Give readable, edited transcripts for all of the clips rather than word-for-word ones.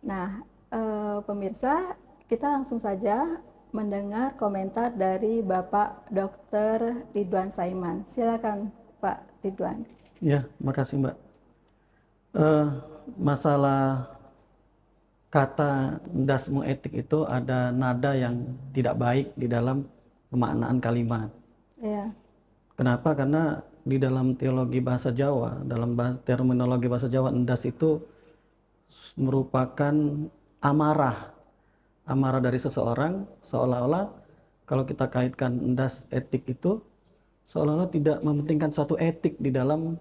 Nah, pemirsa, kita langsung saja mendengar komentar dari Bapak Dr. Ridwan Saiman. Silakan Pak Ridwan. Ya, makasih Mbak. Masalah kata dasmu etik itu ada nada yang tidak baik di dalam pemaknaan kalimat. Ya, Kenapa? Karena di dalam teologi bahasa Jawa, terminologi bahasa Jawa, endas itu merupakan amarah. Amarah dari seseorang, seolah-olah kalau kita kaitkan endas etik itu, seolah-olah tidak mementingkan suatu etik di dalam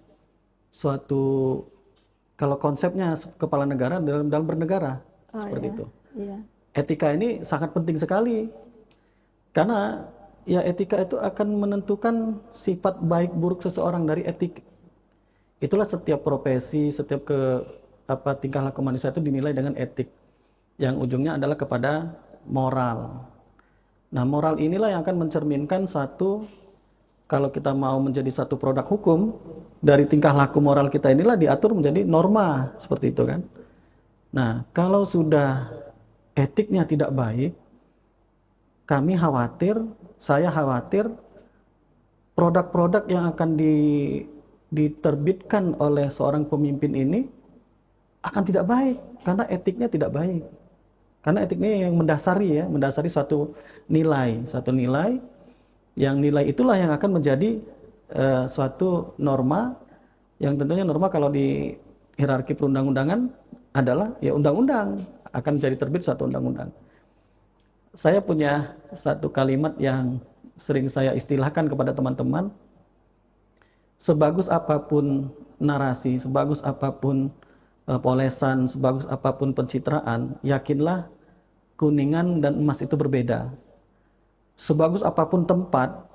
suatu, kalau konsepnya kepala negara dalam bernegara, seperti itu. iya, Etika ini sangat penting sekali, karena ya etika itu akan menentukan sifat baik buruk seseorang dari etik. Itulah setiap profesi, setiap tingkah laku manusia itu dinilai dengan etik, yang ujungnya adalah kepada moral. Nah, moral inilah yang akan mencerminkan kalau kita mau menjadi satu produk hukum, dari tingkah laku moral kita inilah diatur menjadi norma, seperti itu kan. Nah, kalau sudah etiknya tidak baik, saya khawatir produk-produk yang akan diterbitkan oleh seorang pemimpin ini akan tidak baik, karena etiknya tidak baik. Karena etiknya yang mendasari suatu nilai, yang nilai itulah yang akan menjadi suatu norma, yang tentunya norma kalau di hierarki perundang-undangan adalah ya undang-undang, akan jadi terbit suatu undang-undang. Saya punya satu kalimat yang sering saya istilahkan kepada teman-teman, sebagus apapun narasi, sebagus apapun polesan, sebagus apapun pencitraan, yakinlah kuningan dan emas itu berbeda. Sebagus apapun tempat,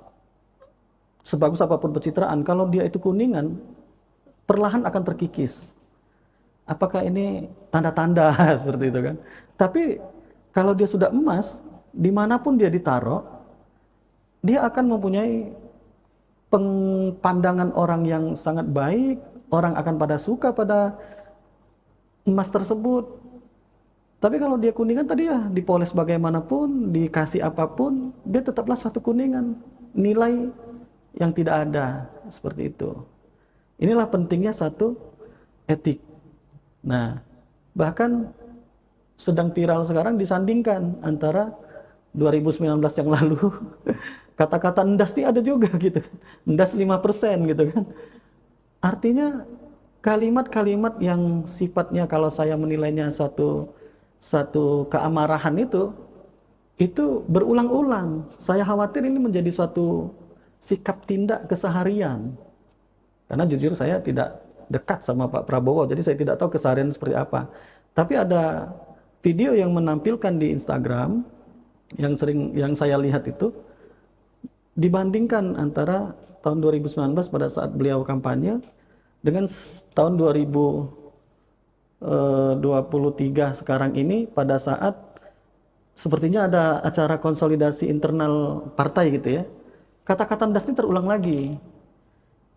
sebagus apapun pencitraan, kalau dia itu kuningan, perlahan akan terkikis. Apakah ini tanda-tanda seperti itu kan? Tapi kalau dia sudah emas, dimanapun dia ditaruh, dia akan mempunyai pandangan orang yang sangat baik, orang akan pada suka pada emas tersebut. Tapi kalau dia kuningan tadi ya dipoles bagaimanapun, dikasih apapun, dia tetaplah satu kuningan, nilai yang tidak ada, seperti itu. Inilah pentingnya satu etik. Nah, bahkan sedang viral sekarang disandingkan antara 2019 yang lalu, kata-kata endas ini ada juga gitu, endas 5% gitu kan. Artinya kalimat-kalimat yang sifatnya kalau saya menilainya satu keamarahan itu berulang-ulang. Saya khawatir ini menjadi suatu sikap tindak keseharian. Karena jujur saya tidak dekat sama Pak Prabowo, jadi saya tidak tahu keseharian seperti apa. Tapi ada video yang menampilkan di Instagram yang saya lihat itu, dibandingkan antara tahun 2019 pada saat beliau kampanye dengan tahun 2023 sekarang ini, pada saat sepertinya ada acara konsolidasi internal partai gitu ya. Kata-kata endas ini terulang lagi.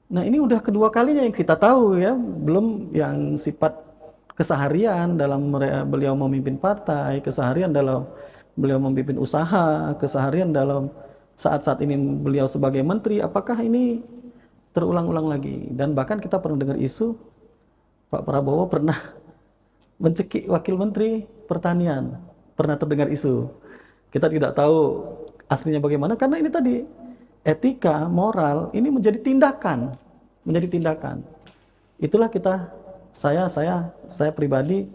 Nah, ini udah kedua kalinya yang kita tahu ya, belum yang sifat keseharian dalam beliau memimpin partai, keseharian dalam beliau memimpin usaha, keseharian dalam saat-saat ini beliau sebagai menteri. Apakah ini terulang-ulang lagi? Dan bahkan kita pernah dengar isu Pak Prabowo pernah mencekik wakil menteri pertanian, pernah terdengar isu. Kita tidak tahu aslinya bagaimana, karena ini tadi etika, moral ini menjadi tindakan. Itulah saya pribadi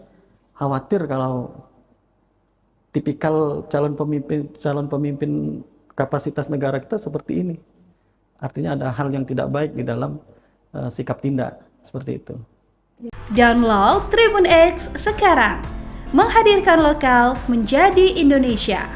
khawatir kalau tipikal calon pemimpin kapasitas negara kita seperti ini. Artinya ada hal yang tidak baik di dalam sikap tindak seperti itu. Download Tribun X sekarang, menghadirkan lokal menjadi Indonesia.